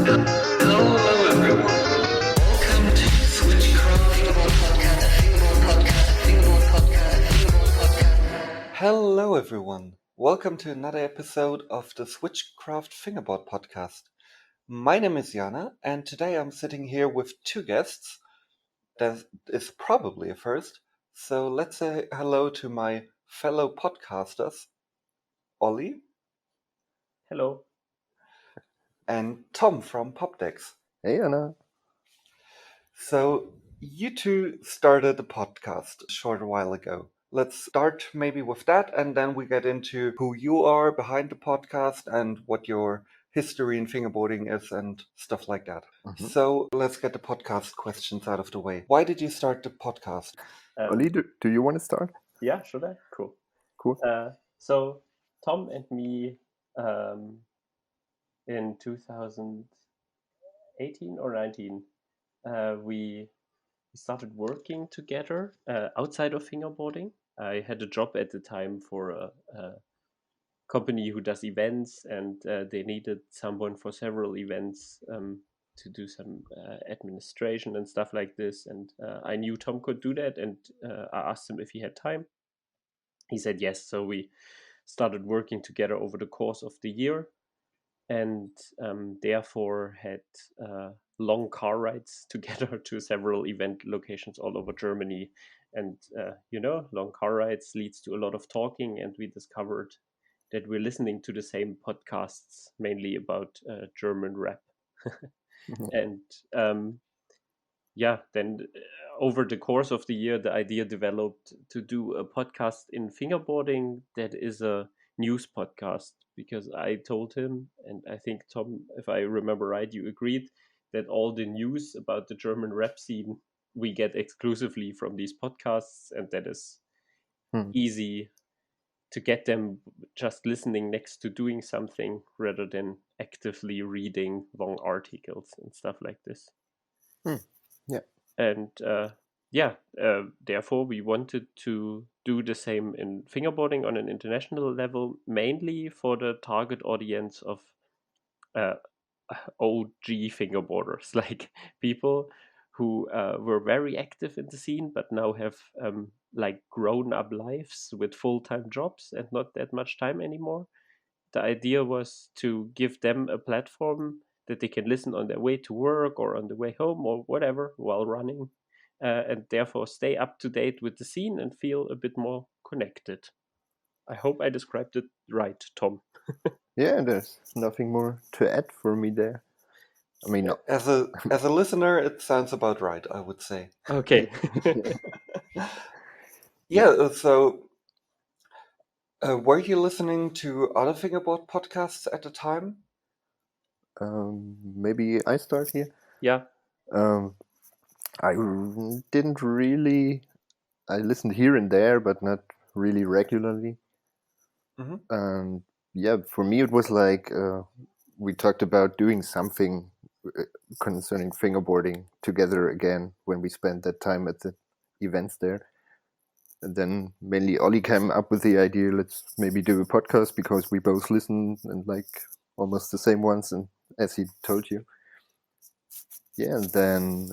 Hello everyone. Welcome to Switchraft Fingerboard Podcast, a Fingerboard Podcast, a Fingerboard Podcast, a Fingerboard Podcast. Hello, everyone. Welcome to another episode of the Switchcraft Fingerboard Podcast. My name is Jana, and today I'm sitting here with two guests. That is probably a first. So let's say hello to my fellow podcasters, Olli Hello. and Tom from Popdex. Hey, Anna. So you two started the podcast a short while ago. Let's start maybe with that, and then we get into who you are behind the podcast and what your history in fingerboarding is and stuff like that. Mhm. So let's get the podcast questions out of the way. Why did you start the podcast? Olli, do you want to start? Yeah, should I? Cool. Cool. So Tom and me in 2018 or 19, we started working together outside of fingerboarding. I had a job at the time for a company who does events, and they needed someone for several events to do some administration and stuff like this. And I knew Tom could do that, and I asked him if he had time. He said yes, so we started working together over the course of the year, and therefore had long car rides together to several event locations all over Germany. And long car rides leads to a lot of talking, and we discovered that we're listening to the same podcasts, mainly about German rap. And then over the course of the year, the idea developed to do a podcast in fingerboarding that is a news podcast, because I told him, and I think Tom, if I remember right, you agreed that all the news about the German rap scene we get exclusively from these podcasts, and that is easy to get them just listening next to doing something rather than actively reading long articles and stuff like this. Yeah. And therefore we wanted to do the same in fingerboarding on an international level, mainly for the target audience of OG fingerboarders, like people who were very active in the scene but now have grown up lives with full-time jobs and not that much time anymore. The idea was to give them a platform that they can listen on their way to work or on the way home or whatever while running, and therefore stay up to date with the scene and feel a bit more connected. I hope I described it right, Tom. Yeah, there's nothing more to add for me there. I mean, As a listener, it sounds about right, I would say. Okay. So were you listening to other fingerboard podcasts at the time? maybe I start here. Yeah. I didn't really. I listened here and there, but not really regularly. Mhm. And yeah, for me it was like we talked about doing something concerning fingerboarding together again when we spent that time at the events there. And then mainly Olli came up with the idea, let's maybe do a podcast because we both listen and like almost the same ones, and as he told you. Yeah, and then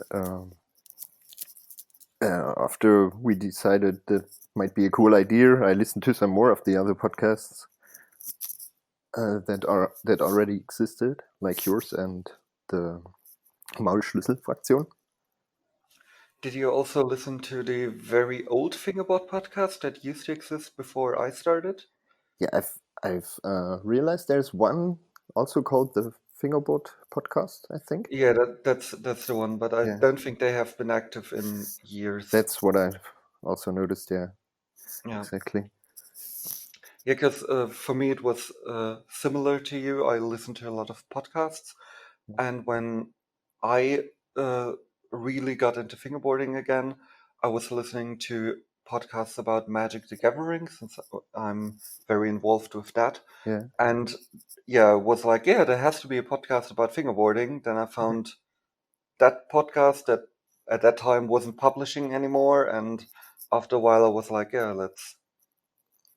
after we decided that might be a cool idea, I listened to some more of the other podcasts that already existed, like yours and the Maulschlüssel-Fraktion. Did you also listen to the very old fingerboard podcast that used to exist before I started? Yeah, I've realized there's one also called the Fingerboard Podcast, I think. Yeah, that's the one, but I Yeah. don't think they have been active in years. That's what I've also noticed, yeah. Exactly. Yeah, because for me it was similar to you. I listened to a lot of podcasts, and when I really got into fingerboarding again, I was listening to podcasts about Magic the Gathering, since I'm very involved with that. Yeah. And yeah, was like, yeah, there has to be a podcast about fingerboarding. Then I found that podcast that at that time wasn't publishing anymore, and after a while I was like, yeah, let's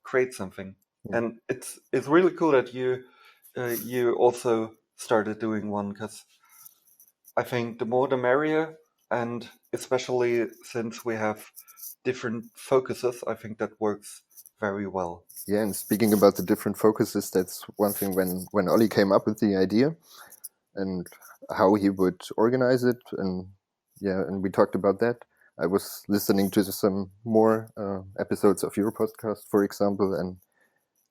create something. Yeah. And it's really cool that you also started doing one, because I think the more the merrier, and especially since we have different focuses, I think that works very well. Yeah, and speaking about the different focuses, that's one thing when Olli came up with the idea and how he would organize it, and we talked about that. I was listening to some more episodes of your podcast, for example,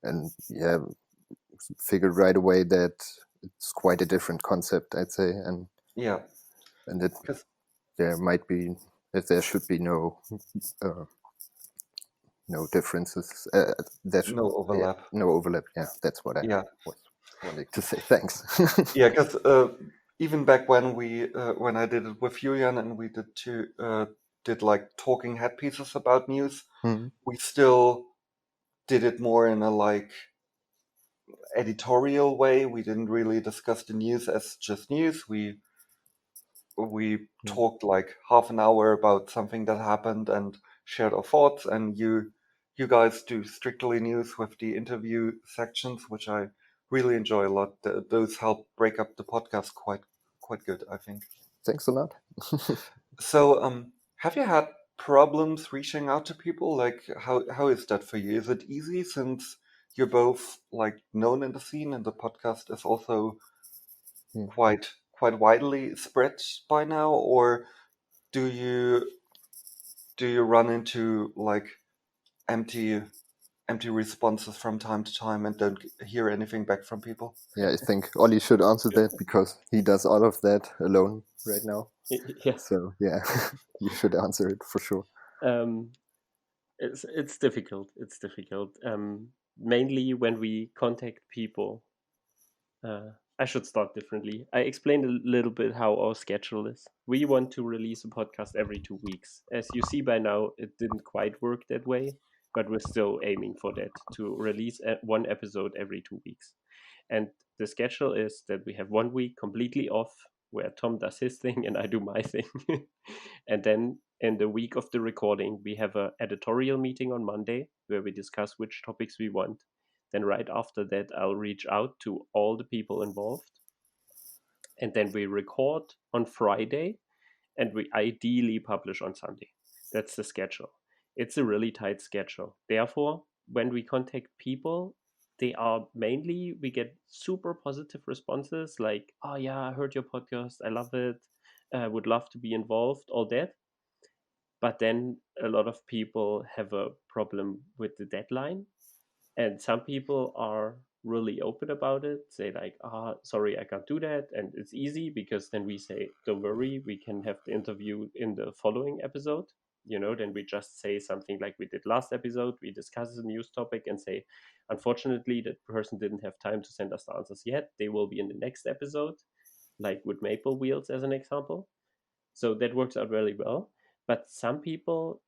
and figured right away that it's quite a different concept, I'd say, and Yeah, that because there should be no differences. no overlap. No overlap. Yeah, that's what I Yeah, was wanting to say. Thanks. yeah, because even back when I did it with Julian and we did like talking head pieces about news, Mhm. we still did it more in a like editorial way. We didn't really discuss the news as just news. We talked like half an hour about something that happened and shared our thoughts. And you guys do strictly news with the interview sections, which I really enjoy a lot. Those help break up the podcast quite good, I think. Thanks a lot. So, have you had problems reaching out to people? Like, how is that for you? Is it easy since you're both like known in the scene and the podcast is also Hmm. quite widely spread by now, or do you run into like empty responses from time to time and don't hear anything back from people? Yeah, I think Olli should answer that because he does all of that alone right now. Yeah. So yeah, you should answer it for sure. It's difficult. It's difficult. Mainly when we contact people. I should start differently. I explained a little bit how our schedule is. We want to release a podcast every 2 weeks. As you see by now, it didn't quite work that way, but we're still aiming for that, to release one episode every 2 weeks. And the schedule is that we have 1 week completely off where Tom does his thing and I do my thing. And then in the week of the recording, we have an editorial meeting on Monday where we discuss which topics we want. Then right after that, I'll reach out to all the people involved. And then we record on Friday and we ideally publish on Sunday. That's the schedule. It's a really tight schedule. Therefore, when we contact people, we get super positive responses like, oh yeah, I heard your podcast, I love it, I would love to be involved, all that. But then a lot of people have a problem with the deadline, and some people are really open about it, say like, sorry, I can't do that, and it's easy because then we say, don't worry, we can have the interview in the following episode. Then we just say something like we did last episode. We discuss a news topic and say, unfortunately, that person didn't have time to send us the answers yet. They will be in the next episode, like with Maple Wheels as an example. So that works out really well. But some people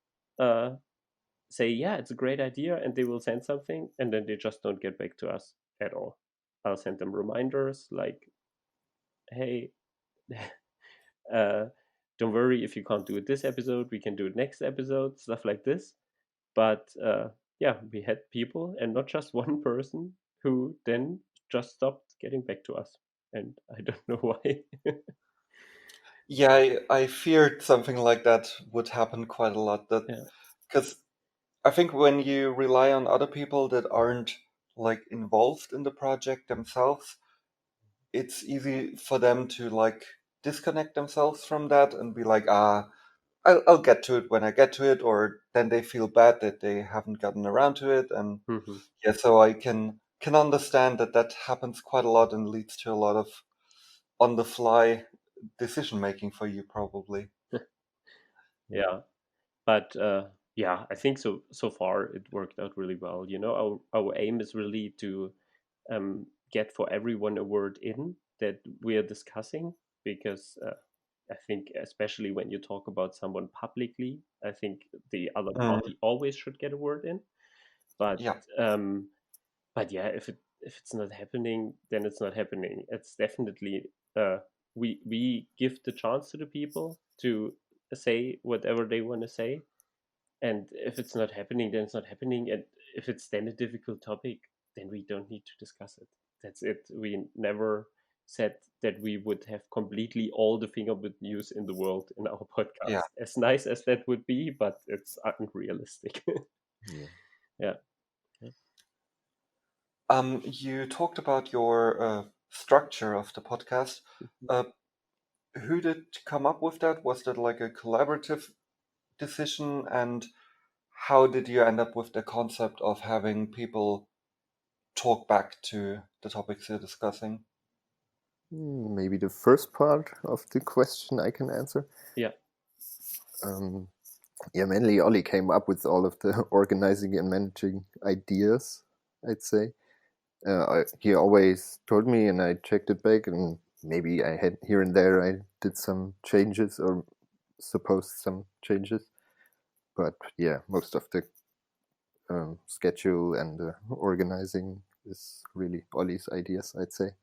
say, yeah, it's a great idea, and they will send something, and then they just don't get back to us at all. I'll send them reminders like, hey, don't worry if you can't do it this episode, we can do it next episode, stuff like this. But we had people, and not just one person, who then just stopped getting back to us, and I don't know why. Yeah, I feared something like that would happen quite a lot. Yeah. Because I think when you rely on other people that aren't like involved in the project themselves, it's easy for them to like disconnect themselves from that and be like, I'll get to it when I get to it, or then they feel bad that they haven't gotten around to it. And Mhm. yeah, so I can understand that happens quite a lot and leads to a lot of on the fly decision making for you probably. Yeah. But I think so far it worked out really well. Our aim is really to get for everyone a word in that we are discussing, because I think especially when you talk about someone publicly, I think the other Mm, party always should get a word in. But yeah. yeah, if it's not happening, then it's not happening. It's definitely we give the chance to the people to say whatever they want to say, and if it's not happening, then it's not happening. And if it's then a difficult topic, then we don't need to discuss it. That's it. We never said that we would have completely all the fingerboard news in the world in our podcast. Yeah. As nice as that would be, but it's unrealistic. Yeah. Yeah. You talked about your structure of the podcast. Who did come up with that? Was that like a collaborative decision? And how did you end up with the concept of having people talk back to the topics you're discussing? Maybe the first part of the question I can answer. Yeah. Yeah, mainly Olli came up with all of the organizing and managing ideas, I'd say. He always told me, and I checked it back, and maybe I had here and there I did some changes or supposed some changes. But yeah, most of the schedule and organizing is really Olli's ideas, I'd say.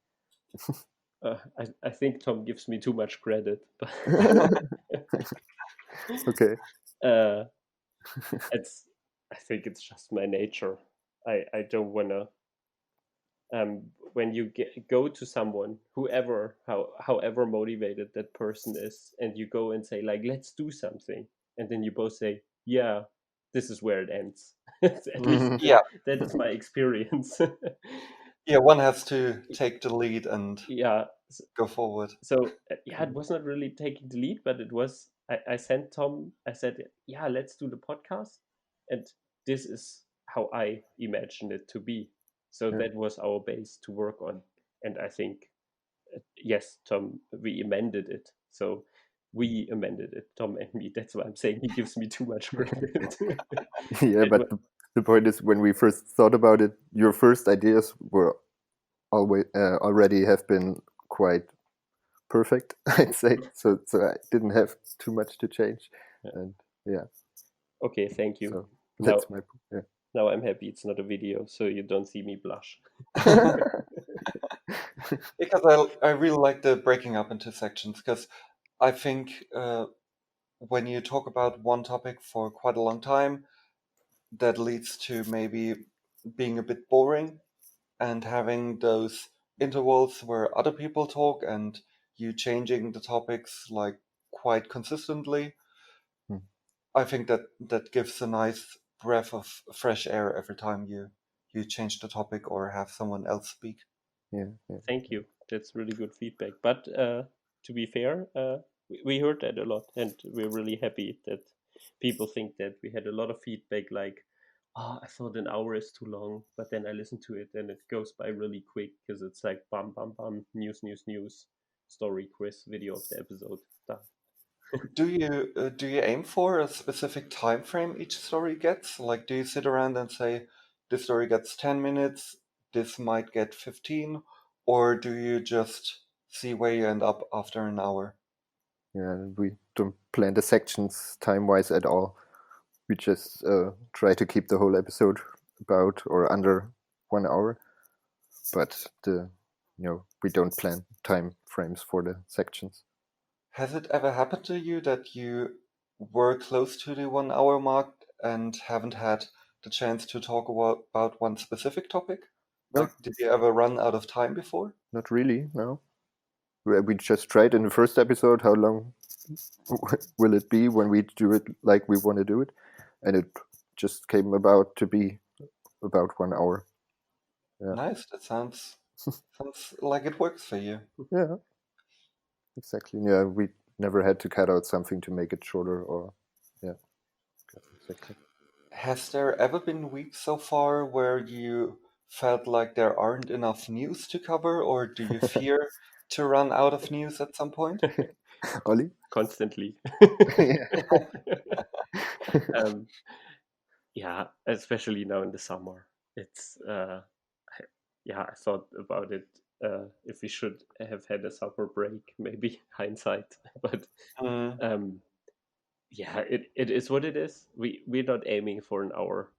I think Tom gives me too much credit. But Okay. I think it's just my nature. I don't wanna. When you go to someone, however motivated that person is, and you go and say like, let's do something, and then you both say, yeah, this is where it ends. At least Yeah. that is my experience. Yeah, one has to take the lead and Yeah. go forward. So yeah, it was not really taking the lead, but it was. I sent Tom. I said, yeah, let's do the podcast, and this is how I imagined it to be. So Yeah. that was our base to work on, and I think, yes, Tom, we amended it. So we amended it, Tom and me. That's why I'm saying he gives me too much credit. Yeah, It but the point is, when we first thought about it, your first ideas were always already have been quite perfect, I'd say. So I didn't have too much to change, and yeah. Okay, thank you. So Now, that's my yeah. now I'm happy it's not a video, so you don't see me blush. Because I really like the breaking up into sections, because I think when you talk about one topic for quite a long time, that leads to maybe being a bit boring, and having those intervals where other people talk and you changing the topics like quite consistently. Hmm. I think that gives a nice breath of fresh air every time you change the topic or have someone else speak. Yeah, yeah. Thank you. That's really good feedback. But to be fair, we heard that a lot, and we're really happy that people think that we had a lot of feedback like, oh, I thought an hour is too long, but then I listen to it and it goes by really quick because it's like bam, bam, bam, news, story, quiz, video of the episode, done. Do you aim for a specific time frame each story gets? Like, do you sit around and say, this story gets 10 minutes, this might get 15, or do you just see where you end up after an hour? Yeah, we don't plan the sections time-wise at all. We just try to keep the whole episode about or under 1 hour, but we don't plan time frames for the sections. Has it ever happened to you that you were close to the 1 hour mark and haven't had the chance to talk about one specific topic? Like, did you ever run out of time before? Not really, no. We just tried in the first episode how long will it be when we do it like we want to do it, and it just came about to be about 1 hour. Yeah. Nice. That sounds like it works for you. Yeah, exactly. Yeah, we never had to cut out something to make it shorter, or yeah, exactly. Has there ever been weeks so far where you felt like there aren't enough news to cover, or do you fear to run out of news at some point? Olli? Constantly. Yeah, especially now in the summer. It's I thought about it. If we should have had a summer break, maybe hindsight, but yeah, it is what it is. We're not aiming for an hour.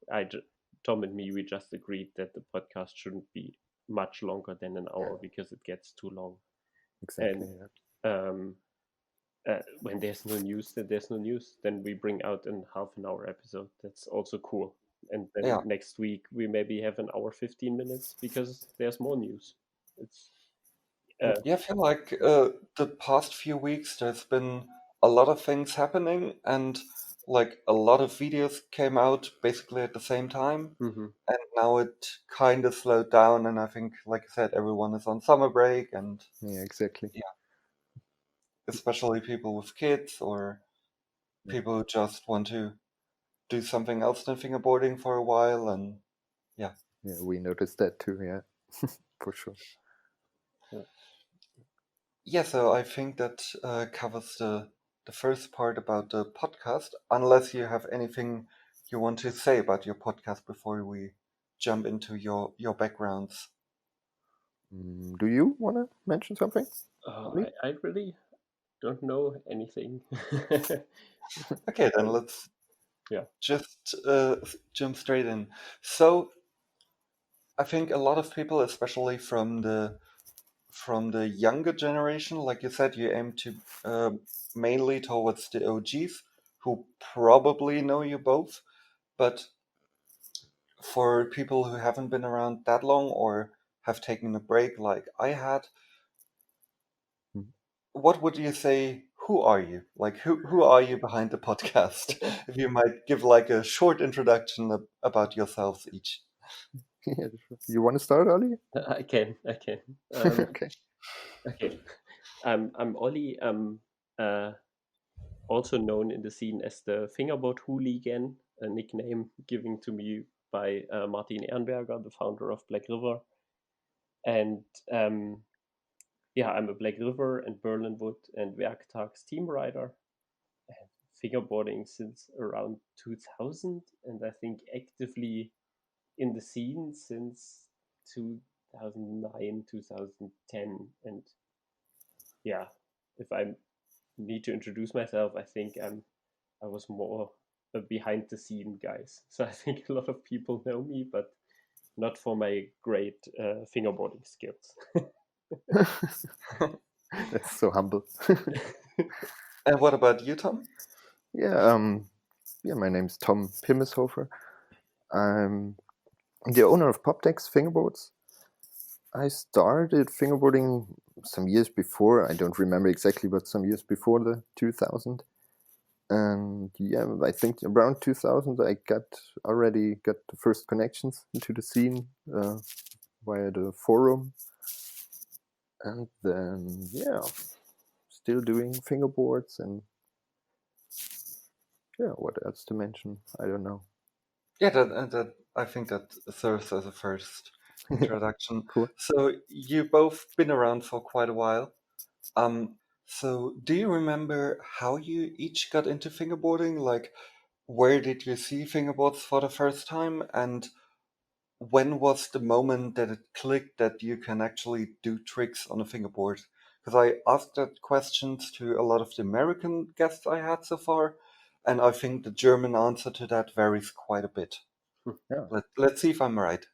Tom and me, we just agreed that the podcast shouldn't be much longer than an hour because it gets too long. Exactly. And when there's no news, then there's no news. Then we bring out a half an hour episode. That's also cool. And then next week we maybe have an hour 15 minutes because there's more news. Yeah, I feel like the past few weeks there's been a lot of things happening, and like a lot of videos came out basically at the same time, Mhm. and now it kind of slowed down. And I think, like I said, everyone is on summer break, and Yeah, exactly. yeah, especially people with kids or people who just want to do something else than fingerboarding for a while, and yeah. Yeah, we noticed that too. Yeah, for sure. Yeah, so I think that covers the first part about the podcast, unless you have anything you want to say about your podcast before we jump into your backgrounds. Do you want to mention something? Ollie? I really don't know anything. Okay, then let's Yeah. just jump straight in. So I think a lot of people, especially from the younger generation, like you said, you aim to mainly towards the OGs who probably know you both, but for people who haven't been around that long or have taken a break like I had, Mhm. what would you say? Who are you? Like, who are you behind the podcast? If you might give like a short introduction about yourselves each. Yeah, sure. You want to start, Ollie? I can. Okay. Okay. I'm Olli. I'm also known in the scene as the Fingerboard Hooligan, a nickname given to me by Martin Ehrenberger, the founder of Black River. And yeah, I'm a Black River and Berlinwood and Werktags team rider. And fingerboarding since around 2000, and I think actively in the scene since 2009, 2010. And yeah, if I need to introduce myself, I think I was more a behind the scene guys. So I think a lot of people know me, but not for my great fingerboarding skills. That's so humble. And what about you, Tom? Yeah, my name's Tom Pimmeshofer. I'm the owner of Poptex Fingerboards. I started fingerboarding some years before. I don't remember exactly, but some years before the 2000. And yeah, I think around 2000 I already got the first connections into the scene via the forum. And then, yeah, still doing fingerboards and yeah, what else to mention? I don't know. Yeah, that I think that serves as a first introduction. Cool. So you both been around for quite a while. So do you remember how you each got into fingerboarding? Like, where did you see fingerboards for the first time, and when was the moment that it clicked that you can actually do tricks on a fingerboard? Because I asked that questions to a lot of the American guests I had so far, and I think the German answer to that varies quite a bit. Yeah. Let's see if I'm right.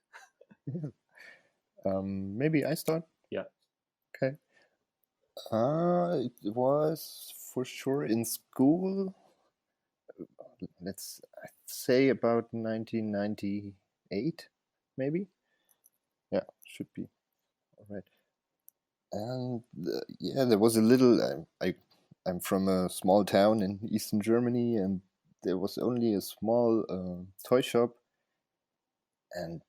Maybe I start. Yeah. Okay. It was for sure in school. Let's say about 1998, maybe. Yeah, should be all right. And yeah, there was a little. I'm from a small town in eastern Germany, and there was only a small toy shop, and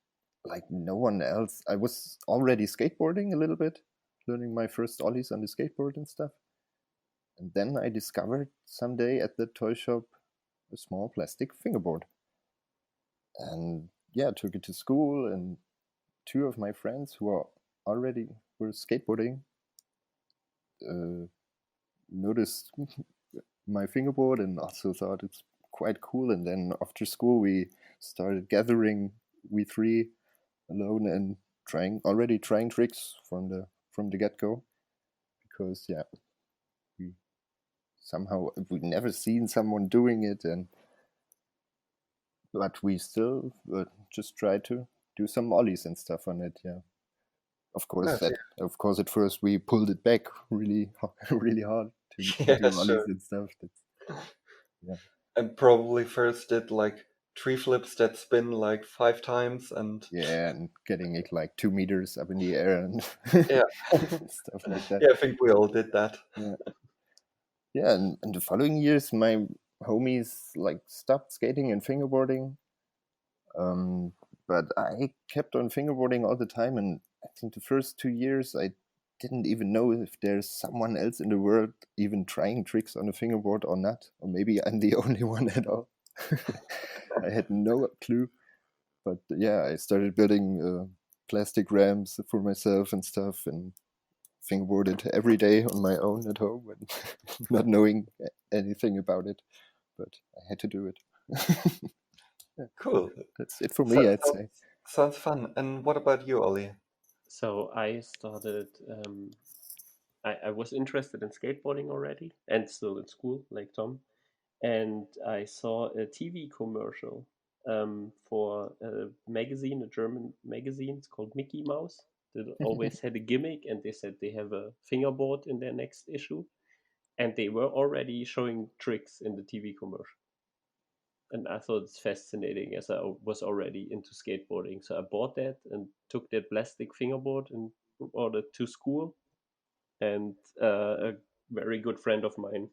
like no one else. I was already skateboarding a little bit, learning my first ollies on the skateboard and stuff. And then I discovered someday at the toy shop a small plastic fingerboard. And yeah, took it to school, and two of my friends who were skateboarding noticed my fingerboard and also thought it's quite cool. And then after school we started gathering, we three alone, and trying tricks from the get-go, because yeah, we'd never seen someone doing it, but we still just tried to do some ollies and stuff on it. Yeah, of course at first we pulled it back really really hard to Yeah, do ollies sure. and stuff. And probably first did like tree flips that spin like 5 times, and Yeah, and getting it like 2 meters up in the air and yeah, stuff like that. yeah, I think we all did that. Yeah, yeah, and the following years, my homies like stopped skating and fingerboarding. But I kept on fingerboarding all the time, and I think the first 2 years I didn't even know if there's someone else in the world even trying tricks on a fingerboard or not, or maybe I'm the only one at all. I had no clue, but yeah, I started building plastic ramps for myself and stuff, and fingerboarded every day on my own at home, and not knowing anything about it, but I had to do it. Yeah, Cool. that's it for So, me, I'd say. sounds fun. And what about you, Ollie? So I started. I was interested in skateboarding already, and still in school, like Tom. And I saw a TV commercial for a magazine, a German magazine. It's called Mickey Mouse. That always had a gimmick, and they said they have a fingerboard in their next issue, and they were already showing tricks in the TV commercial. And I thought it's fascinating, as I was already into skateboarding. So I bought that and took that plastic fingerboard and brought it to school. And a very good friend of mine,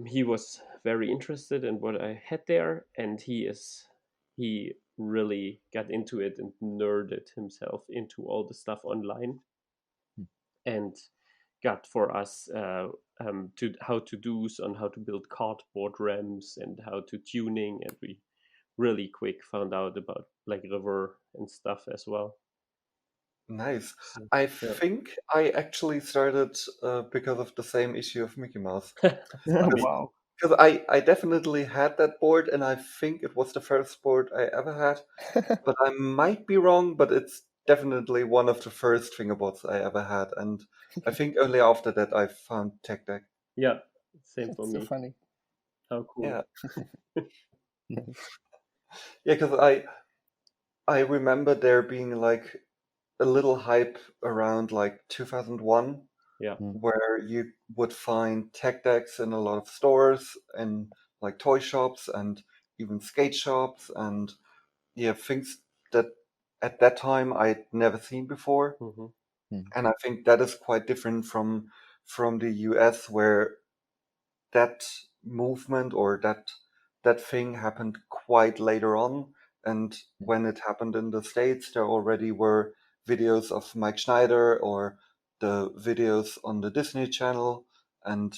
he was very interested in what I had there, and he really got into it and nerded himself into all the stuff online, and got for us to how to do's on how to build cardboard ramps and how to tuning, and we really quick found out about like river and stuff as well. Nice. So, I yeah. think I actually started because of the same issue of Mickey Mouse. Wow. Because I definitely had that board, and I think it was the first board I ever had. But I might be wrong, but it's definitely one of the first fingerboards I ever had. And I think only after that I found Tech Deck. Yeah, same for That's so me. funny. How cool. Yeah. Nice. Yeah, because I remember there being like a little hype around like 2001 Yeah. where you would find tech decks in a lot of stores and like toy shops and even skate shops and yeah, things that at that time I'd never seen before. Hmm. And I think that is quite different from the US where that movement or that thing happened quite later on. And when it happened in the States, there already were videos of Mike Schneider or the videos on the Disney Channel and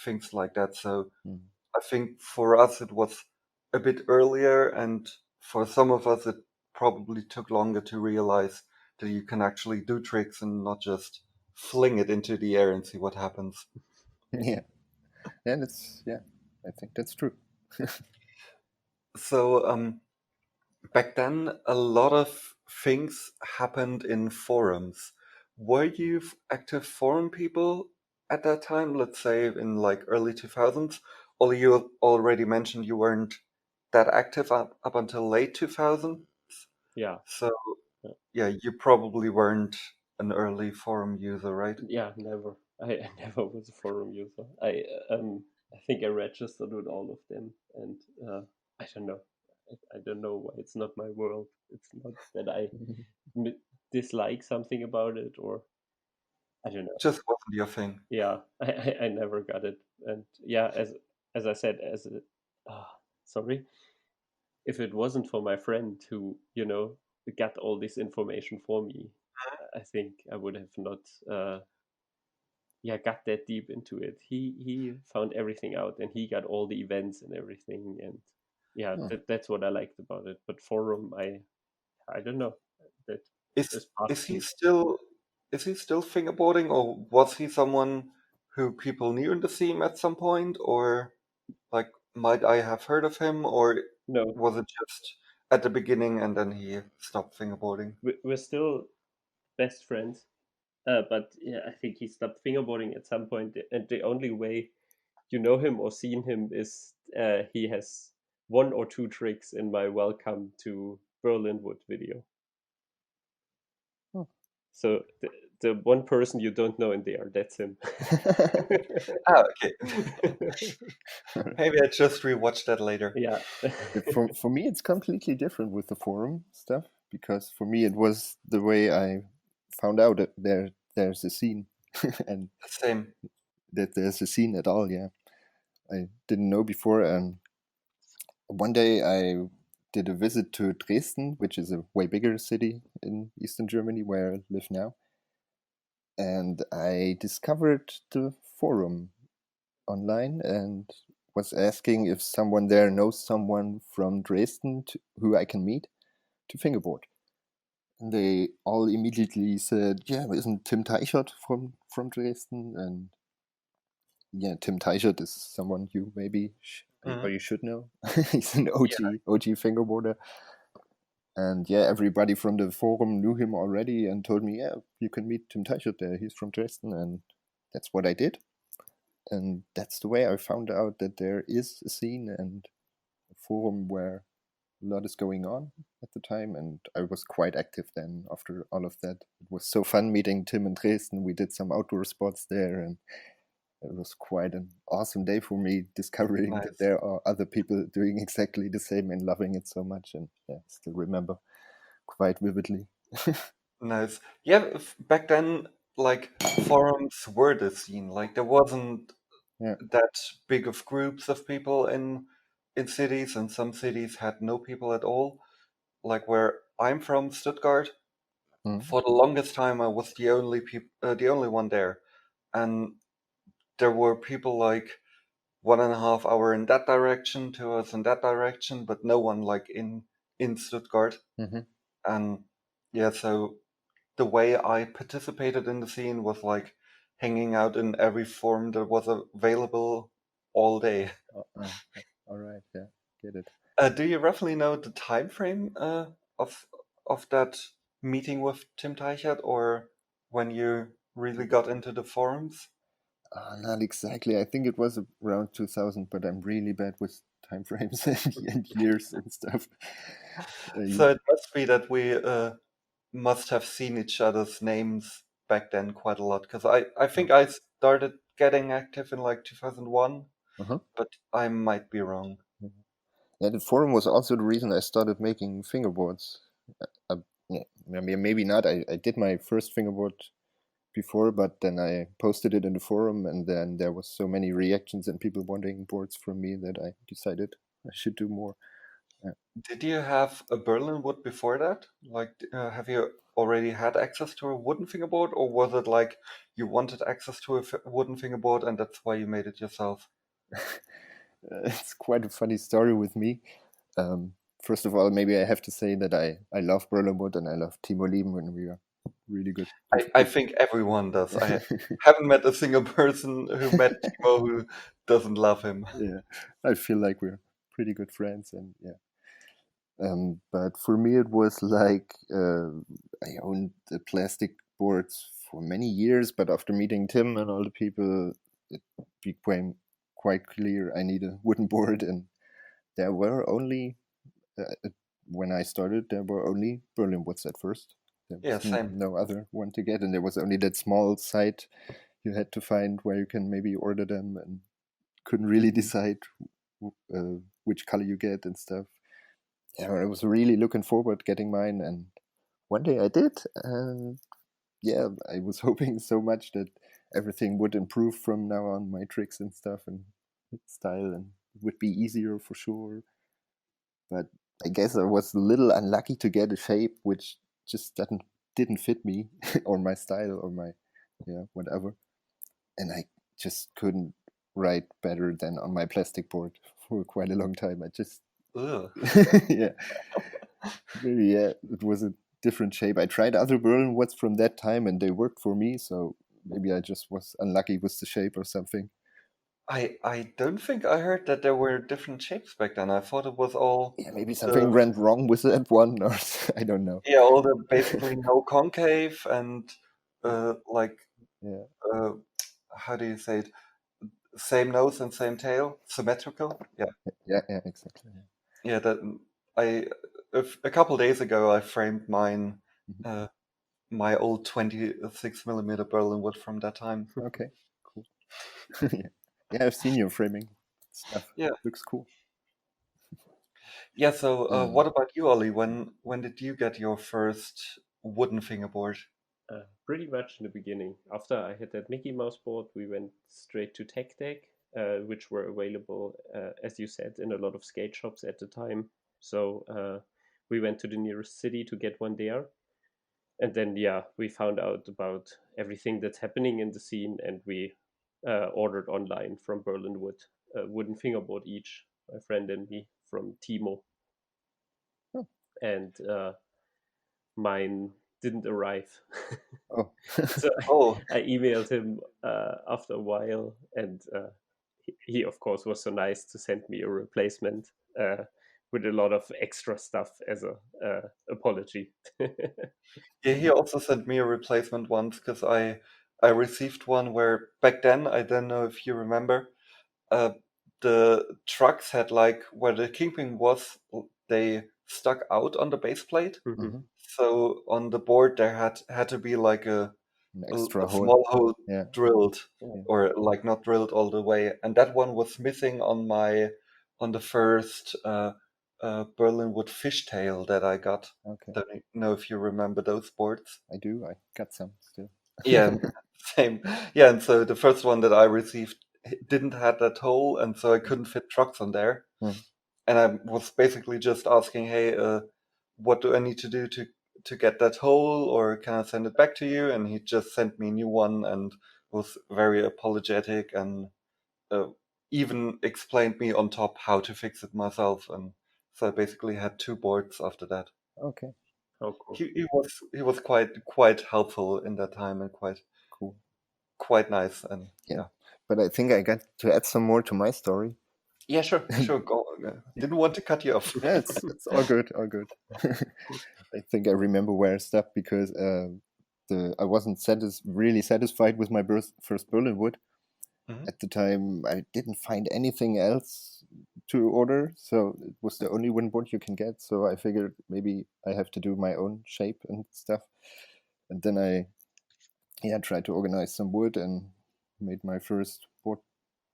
things like that. So I think for us it was a bit earlier, and for some of us it probably took longer to realize that you can actually do tricks and not just fling it into the air and see what happens. Yeah, yeah, I think that's true. So back then, a lot of things happened in forums. Were you active forum people at that time? Let's say in like early 2000s. Or you already mentioned you weren't that active up until late 2000s. Yeah. So Yeah. yeah, you probably weren't an early forum user, right? Yeah, never. I never was a forum user. I think I registered with all of them, and I don't know. I don't know why it's not my world. It's not that I dislike something about it, or I don't know. Just wasn't your thing. Yeah, I never got it, and yeah, as I said, sorry, if it wasn't for my friend who got all this information for me, I think I would have not. Got that deep into it. He found everything out, and he got all the events and everything, and yeah, Hmm. that's what I liked about it. But forum, I don't know. That Is is past is he me. still is he still fingerboarding, or was he someone who people knew in the scene at some point, or like might I have heard of him, or No, was it just at the beginning and then he stopped fingerboarding? we're still best friends. But yeah, I think he stopped fingerboarding at some point, and the only way you know him or seen him is he has one or two tricks in my Welcome to Berlinwood video. Oh. So the one person you don't know in there. That's him. Okay. Maybe I just rewatch that later. Yeah. For me, it's completely different with the forum stuff, because for me it was the way I found out that there's a scene and Same. that there's a scene at all. Yeah, I didn't know before, and one day I did a visit to Dresden, which is a way bigger city in Eastern Germany where I live now, and I discovered the forum online and was asking if someone there knows someone from Dresden who I can meet to fingerboard. And they all immediately said, "Yeah, isn't Tim Teichert from Dresden?" And yeah, Tim Teichert is someone you maybe or you should know. He's an OG fingerboarder. And yeah, everybody from the forum knew him already and told me, "Yeah, you can meet Tim Teichert there. He's from Dresden." And that's what I did. And that's the way I found out that there is a scene and a forum where a lot is going on at the time. And I was quite active then after all of that. It was so fun meeting Tim in Dresden. We did some outdoor spots there, and it was quite an awesome day for me, discovering that Nice. there are other people doing exactly the same and loving it so much. And yeah, I still remember quite vividly. Nice. Yeah, back then, like, forums were the scene. Like, there wasn't Yeah. that big of groups of people in cities, and some cities had no people at all. Like where I'm from, Stuttgart, Mm. for the longest time I was the only one there, and there were people like 1.5 hour in that direction, 2 hours in that direction, but no one like in Stuttgart. Mhm. And yeah, so the way I participated in the scene was like hanging out in every forum that was available all day. All right, yeah, get it. Do you roughly know the time frame of that meeting with Tim Teichert, or when you really got into the forums? Not exactly. I think it was around 2000, but I'm really bad with time frames and years and stuff. So it must be that we must have seen each other's names back then quite a lot, because I think I started getting active in like 2001, Uh-huh. but I might be wrong. Yeah, the forum was also the reason I started making fingerboards. Yeah, maybe not. I did my first fingerboard before, but then I posted it in the forum, and then there was so many reactions and people wanting boards from me that I decided I should do more. Did you have a Berlin wood before that? Like, have you already had access to a wooden fingerboard, or was it like you wanted access to a wooden fingerboard and that's why you made it yourself? It's quite a funny story with me. First of all, maybe I have to say that I love Berlin wood and I love Timo Lieben, and we are really good. I think everyone does. I haven't met a single person who met Timo who doesn't love him. Yeah, I feel like we're pretty good friends, and yeah. But for me, it was like I owned the plastic boards for many years, but after meeting Tim and all the people, it became quite clear I need a wooden board, and there were only when I started, there were only Berlin woods at first. There Yeah, was same. no other one to get, and there was only that small site you had to find where you can maybe order them, and couldn't really decide which color you get and stuff. Yeah, I was really looking forward getting mine, and one day I did, and yeah, I was hoping so much that everything would improve from now on, my tricks and stuff and style, and it would be easier for sure. But I guess I was a little unlucky to get a shape which just didn't fit me or my style or my whatever, and I just couldn't write better than on my plastic board for quite a long time. I just Ugh. yeah. Maybe, yeah, it was a different shape. I tried other Berlin woods from that time and they worked for me, so maybe I just was unlucky with the shape or something. I don't think I heard that there were different shapes back then. I thought it was all Yeah, maybe something went wrong with that one, or I don't know. yeah, all the basically no concave and like Yeah, how do you say it? Same nose and same tail, symmetrical. Yeah, yeah, exactly. yeah. That I a couple days ago I framed mine Mhm. my old 26mm Berlin wood from that time. Okay, cool. Yeah, I've seen your framing stuff. Yeah. Looks cool. Yeah. So, what about you, Ollie? When did you get your first wooden fingerboard? Pretty much in the beginning. After I had that Mickey Mouse board, we went straight to Tech Deck, which were available, as you said, in a lot of skate shops at the time. So we went to the nearest city to get one there. And then, yeah, we found out about everything that's happening in the scene, and we ordered online from Berlin Wood, a wooden fingerboard each, my friend and me, from Timo. Oh. And mine didn't arrive. Oh, So Oh, I emailed him after a while, and he, of course, was so nice to send me a replacement with a lot of extra stuff as a apology. yeah. He also sent me a replacement once because I received one where back then, I don't know if you remember, the trucks had like where the kingpin was, they stuck out on the base plate. Mhm. So on the board there had to be like an extra a hole. small hole Yeah. drilled, Yeah. or like not drilled all the way, and that one was missing on the first Berlin wood fishtail that I got. Okay, Don't know if you remember those boards. I do. I got some still. Yeah, same. Yeah, and so the first one that I received didn't have that hole, and so I couldn't fit trucks on there. Hmm. And I was basically just asking, hey, what do I need to do to get that hole, or can I send it back to you? And he just sent me a new one and was very apologetic, and even explained me on top how to fix it myself. And so I basically had two boards after that. Okay, Oh, cool. He was quite helpful in that time, and cool. quite nice. And Yeah. But I think I got to add some more to my story. yeah, sure, go. Didn't want to cut you off. Yeah, it's all good, all good. I think I remember where I stopped because I wasn't really satisfied with my first Berlin wood. Mhm. At the time, I didn't find anything else to order, so it was the only wooden board you can get. So I figured maybe I have to do my own shape and stuff. And then I tried to organize some wood and made my first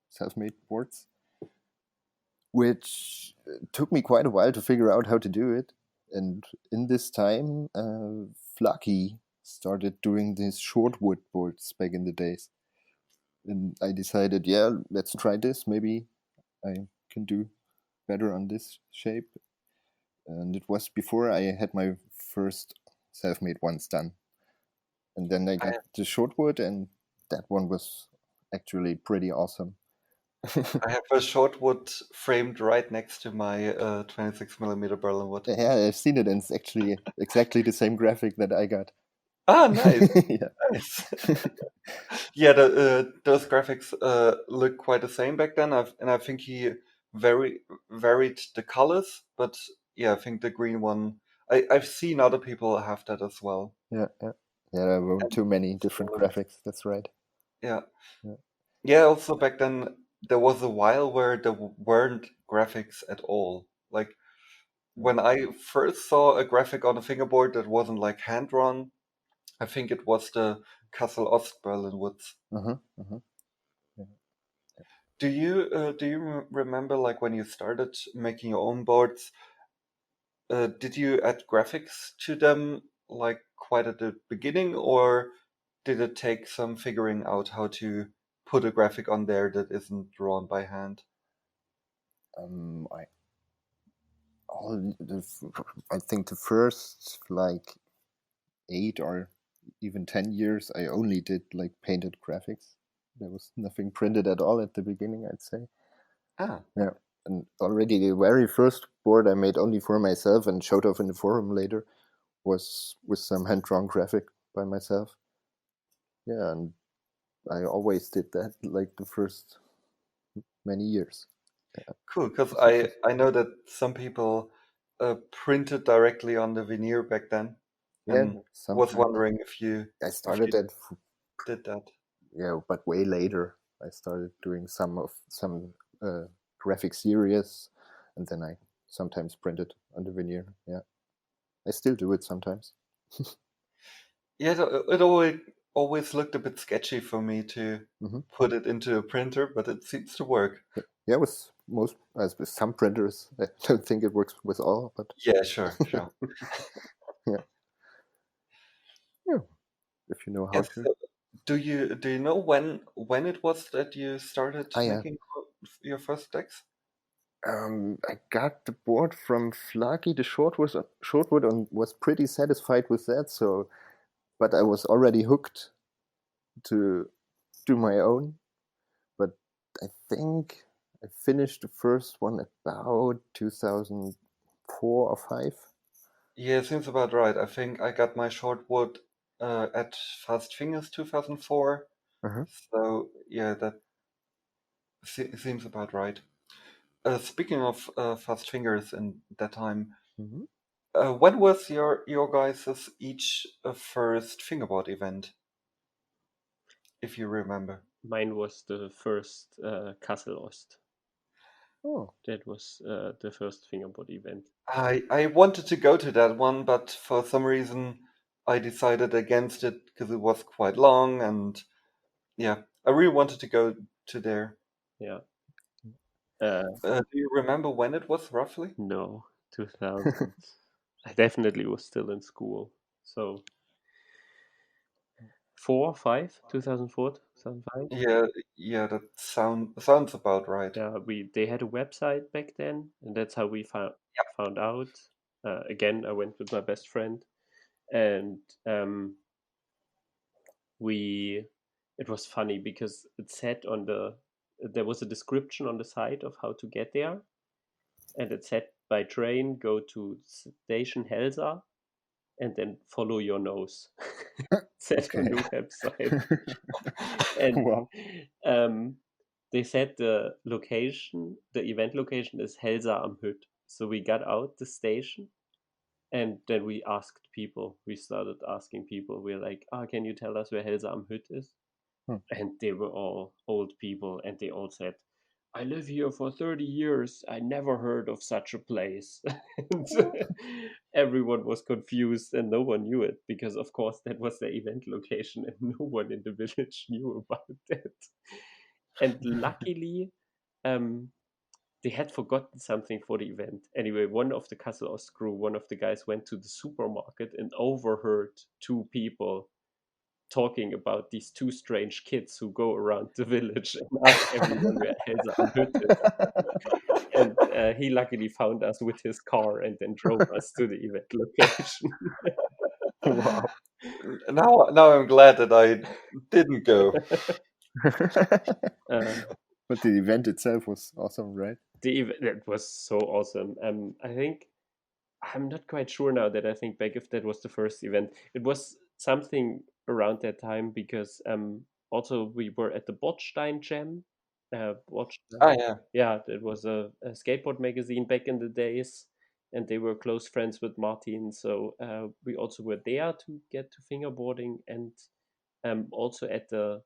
self-made boards, which took me quite a while to figure out how to do it. And in this time, Flucky started doing these short wood boards back in the days. And I decided, yeah, let's try this. Maybe I can do better on this shape. And it was before I had my first self-made ones done. And then I got the short wood, and that one was actually pretty awesome. I have a short wood framed right next to my 26mm Berlin wood. Yeah, I've seen it, and it's actually exactly the same graphic that I got. Ah, nice. Yeah. Nice. Yeah, those graphics look quite the same back then. I think he varied the colors, but yeah, I think the green one. I've seen other people have that as well. Yeah, there were too many different graphics. That's right. Yeah. Yeah. Yeah, also back then there was a while where there weren't graphics at all. Like when I first saw a graphic on a fingerboard that wasn't like hand drawn, I think it was the Kassel Ost Berlin woods. Do you remember like when you started making your own boards? Did you add graphics to them like quite at the beginning, or did it take some figuring out how to put a graphic on there that isn't drawn by hand? I think the first like 8 or even 10 years, I only did like painted graphics. There was nothing printed at all at the beginning, I'd say. Ah, Yeah, and already the very first board I made only for myself and showed off in the forum later was with some hand-drawn graphic by myself. Yeah, and I always did that like the first many years. cool. Because I know that some people printed directly on the veneer back then, Yeah, and was sometimes. wondering if you I started that, did that. yeah, but way later. I started doing some graphic series, and then I sometimes printed on the veneer. Yeah, I still do it sometimes. Yeah, it always looked a bit sketchy for me to Hmm. put it into a printer, but it seems to work. Yeah, with with some printers. I don't think it works with all, but Yeah, sure. yeah, yeah. If you know how Yes. to. Do you know when it was that you started Ah, yeah. making your first decks? I got the board from Flaki, the shortwood, and was pretty satisfied with that. So, but I was already hooked to do my own. But I think I finished the first one about 2004 or 5. Yeah, seems about right. I think I got my shortwood at Fast Fingers 2004. Uh-huh. So yeah, that seems about right. Speaking of Fast Fingers in that time, Hmm. when was your guys' each first fingerboard event, if you remember? Mine was the first Kassel Ost. Oh, That was the first fingerboard event. I wanted to go to that one, but for some reason I decided against it because it was quite long, and yeah, I really wanted to go to there. Yeah. Do you remember when it was roughly? No, 2000. I definitely was still in school. So 2004, 2005. Yeah, that sounds about right. Yeah, they had a website back then, and that's how we found out. Again, I went with my best friend, and we it was funny because it said there was a description on the site of how to get there, and it said by train go to station Helsa and then follow your nose. Said on okay. the website. And Wow. um, they said the event location is Helsa am Hütt. So we got out the station and then we asked people. We started asking people. We're like, can you tell us where Helsa am Hütt is? Hmm. And they were all old people and they all said, I live here for 30 years. I never heard of such a place. And everyone was confused and no one knew it because, of course, that was the event location and no one in the village knew about that. And luckily, um, they had forgotten something for the event. Anyway, one of the Kassel Ost crew, one of the guys went to the supermarket and overheard two people talking about these two strange kids who go around the village and ask everyone where Elsa am Hütt is. And he luckily found us with his car and then drove us to the event location. Wow. Now I'm glad that I didn't go. But the event itself was awesome, right? That was so awesome. I think I'm not quite sure now that I think back if that was the first event. It was something around that time because also we were at the Botstein Jam. Botstein. Ah, yeah. Yeah, that was a skateboard magazine back in the days, and they were close friends with Martin. So we also were there to get to fingerboarding, and also at the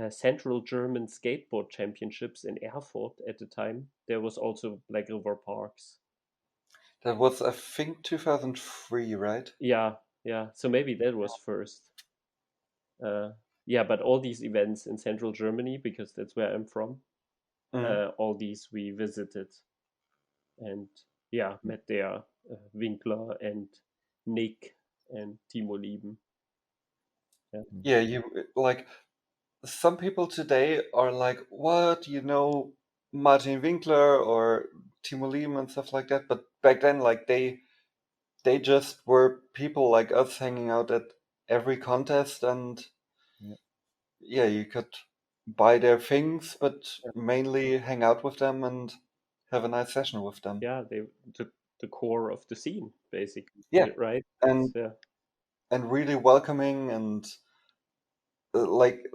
Central German Skateboard Championships in Erfurt at the time. There was also Black River Parks. That was, I think, 2003, right? Yeah, yeah. So maybe that was first. Uh, yeah, but all these events in Central Germany, because that's where I'm from, Mm. all these we visited and yeah, met there Winkler and Nick and Timo Lieben. Yeah, Yeah, you like some people today are like, what, Martin Winkler or Timo Lieben and stuff like that. But back then, like they just were people like us hanging out at every contest, and Yeah. yeah, you could buy their things, but mainly hang out with them and have a nice session with them. yeah, they the core of the scene basically, Yeah, right? and Yeah, and really welcoming and like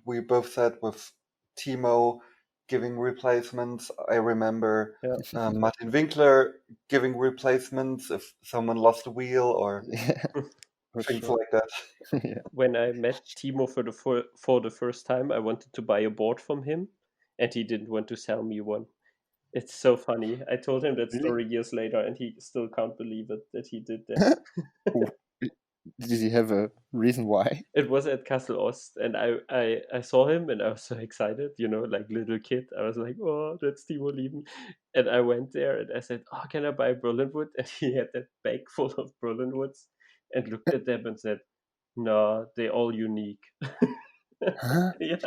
we both said with Timo giving replacements. I remember yeah. Martin Winkler giving replacements if someone lost a wheel or Yeah, for things sure. like that. Yeah. When I met Timo for the first time, I wanted to buy a board from him, and he didn't want to sell me one. It's so funny. I told him that Really? story years later, and he still can't believe it that he did that. Did he have a reason why? It was at Kassel Ost, and I saw him, and I was so excited, like little kid. I was like, "Oh, that's Timo Lieben," and I went there and I said, "Oh, can I buy Berlinwood?" And he had that bag full of Berlinwoods, and looked at them and said, "No, they're all unique." Huh? Yeah,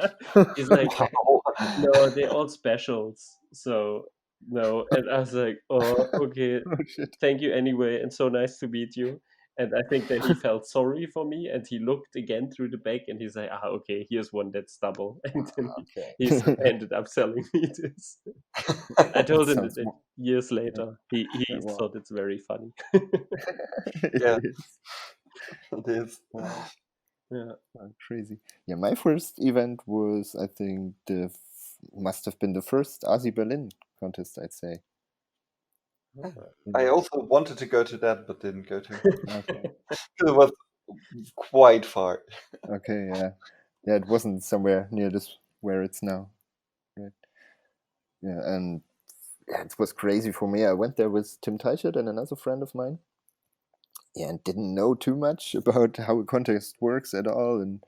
he's like, Wow. "No, they're all specials." So no, and I was like, "Oh, okay, Oh shit. thank you anyway, and so nice to meet you." And I think that he felt sorry for me, and he looked again through the bag, and he's like, okay, here's one that's double. And then he Okay. ended up selling me this. I That told him sounds that more. years later. He Wow. thought it's very funny. It Yeah, is. it is. Wow. Yeah. Crazy. Yeah, my first event was, I think, must have been the first ASI Berlin contest, I'd say. I In- also wanted to go to that, but didn't go to. Okay. It was quite far. Okay, yeah. Yeah, it wasn't somewhere near this where it's now. Right. Yeah, and yeah, it was crazy for me. I went there with Tim Teichert and another friend of mine. Yeah, and didn't know too much about how a contest works at all, and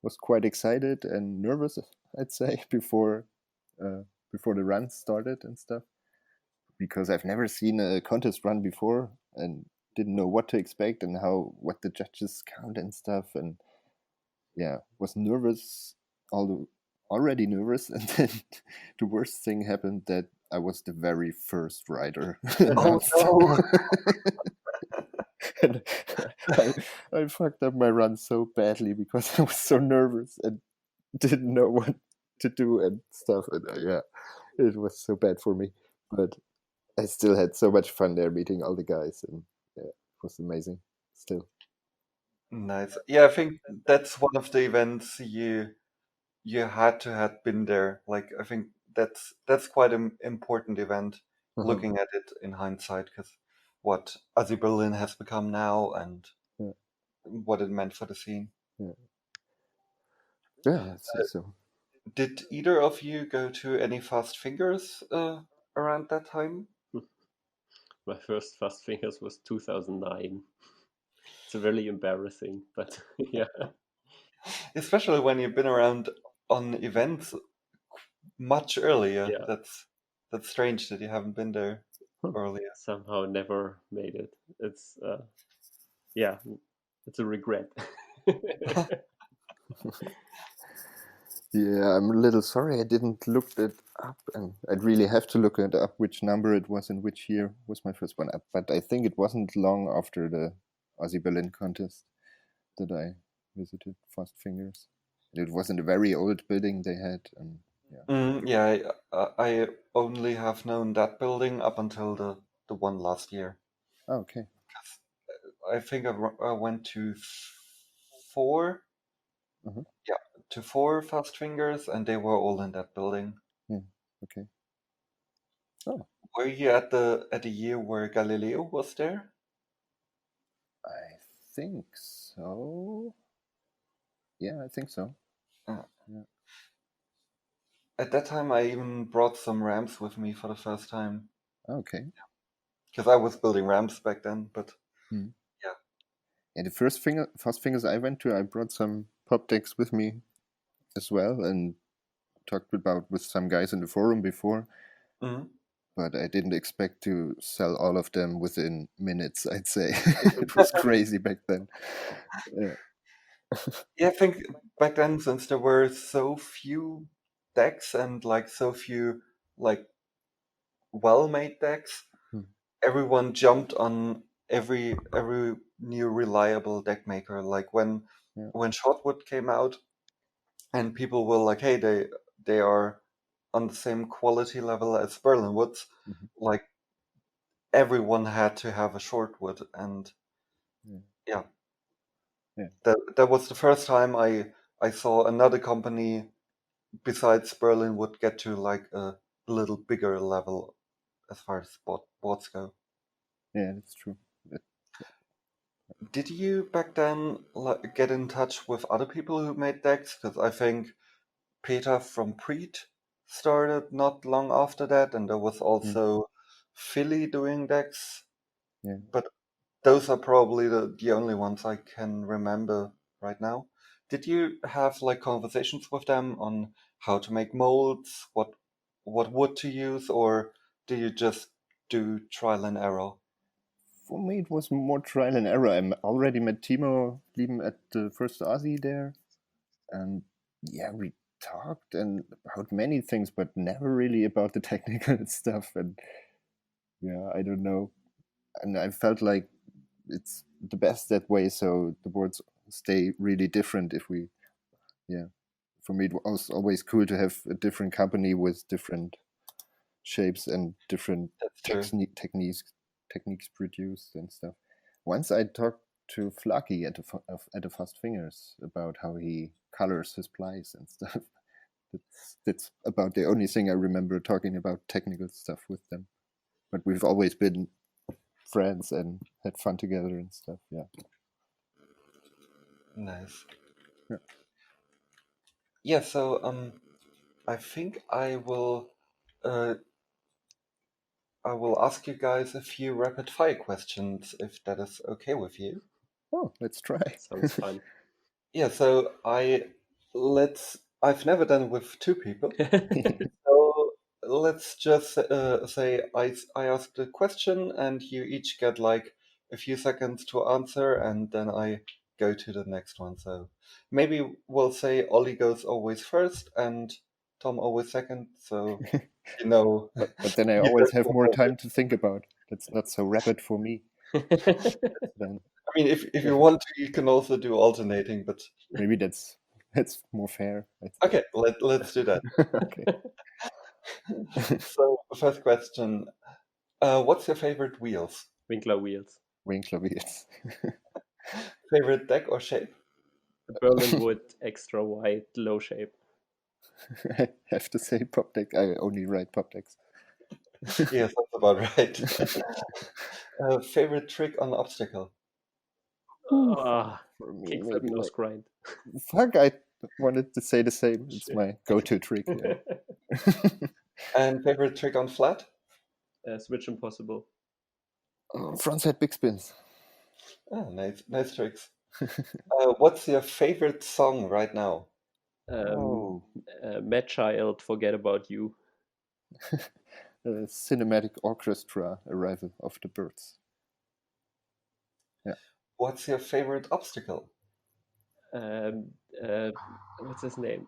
was quite excited and nervous, I'd say, uh, before the run started and stuff, because I've never seen a contest run before and didn't know what to expect and what the judges count and stuff, and yeah, was nervous, already nervous, and then the worst thing happened, that I was the very first rider Oh announced. no! And I fucked up my run so badly because I was so nervous and didn't know what to do and stuff. And yeah, it was so bad for me. But I still had so much fun there meeting all the guys, and yeah, it was amazing. Still, Nice. Yeah, I think that's one of the events you had to have been there. Like, I think that's quite an important event, uh-huh. looking at it in hindsight, because what Aussie Berlin has become now and Yeah, what it meant for the scene. yeah, yeah. I'd say so. Did either of you go to any Fast Fingers around that time? My first Fast Fingers was 2009. It's really embarrassing, but yeah. Especially when you've been around on events much earlier. Yeah. That's strange that you haven't been there Huh. earlier. Somehow never made it. It's yeah, it's a regret. Yeah, I'm a little sorry I didn't look it up, and I'd really have to look it up which number it was and which year was my first one. But I think it wasn't long after the Aussie Berlin contest that I visited Fast Fingers. It was in a very old building they had, and yeah. Yeah, I only have known that building up until the one last year. Oh, okay. I think I went to four, Uh-huh. yeah, to four Fast Fingers, and they were all in that building. Yeah. Okay. Oh, Were you at the year where Galileo was there? I think so. Yeah, I think so. Uh, Yeah. at that time, I even brought some ramps with me for the first time, Okay. because I was building ramps back then. But Hmm. yeah, And the Fast Fingers I went to, I brought some pop decks with me as well, and talked about with some guys in the forum before. Mhm. But I didn't expect to sell all of them within minutes, I'd say. It was crazy back then. Yeah. Yeah, I think back then, since there were so few decks and like so few like well-made decks, Hmm. everyone jumped on every new reliable deck maker. Like Yeah. when Shortwood came out, and people were like, "Hey, they are on the same quality level as Berlin Woods." Mhm. Like everyone had to have a Shortwood, and Yeah. yeah, Yeah. that was the first time I saw another company besides Berlin would get to like a little bigger level as far as boards go. Yeah, that's true. Did you back then like, get in touch with other people who made decks? Because I think Peter from Preet started not long after that, and there was Mm. also Philly doing decks. Yeah. But those are probably the only ones I can remember right now. Did you have like conversations with them on how to make molds, what wood to use, or do you just do trial and error? For me, it was more trial and error. already met Timo Lieben at the first ASI there, and yeah, we talked and about many things, but never really about the technical stuff. And yeah, I don't know. And I felt like it's the best that way, so the boards stay really different. For me, it was always cool to have a different company with different shapes and different That's true. techniques produced and stuff. Once I talked to Flaky at the Fast Fingers about how he colors his plies and stuff. That's about the only thing I remember talking about technical stuff with them. But we've always been friends and had fun together and stuff. Yeah. Nice. Yeah. Yeah, so I think I will ask you guys a few rapid fire questions if that is okay with you. Oh, let's try. Sounds fun. Yeah, so I've never done it with two people. So let's just say I asked a question and you each get like a few seconds to answer, and then I go to the next one. So maybe we'll say Ollie goes always first and Tom always second. So you know, But then I you always guys have will more know. time to think about. That's not so rapid for me. Then I mean, if you want to, you can also do alternating. But maybe that's more fair. okay, let's do that. Okay. So first question: what's your favorite wheels? Winkler wheels. Winkler wheels. Favorite deck or shape? A Berlin wood, extra wide, low shape. I have to say pop deck. I only write pop decks. Yes, that's about right. Favorite trick on obstacle? Ah, For me, kickflip maybe nose like grind. fuck. I wanted to say the same. It's my go-to trick. Yeah. And favorite trick on flat? Switch impossible. Frontside big spins. Oh, nice tricks. What's your favorite song right now? Mad Child, Forget About You. Cinematic orchestra arrival of the birds. Yeah. What's your favorite obstacle? What's his name?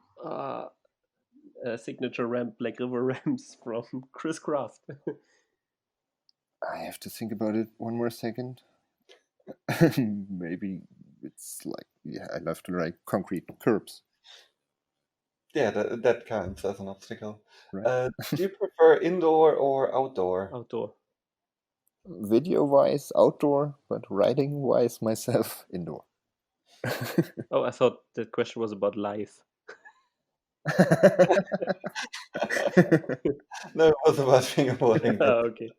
Signature ramp, Black River Ramps from Chris Craft. I have to think about it one more second. Maybe it's like, yeah, I love to write concrete curbs. Yeah, that counts as an obstacle. Right. Do you prefer indoor or outdoor? Outdoor. Video-wise, outdoor, but writing-wise, myself, indoor. Oh, I thought that question was about life. No, it was about fingerboarding. Ah, okay.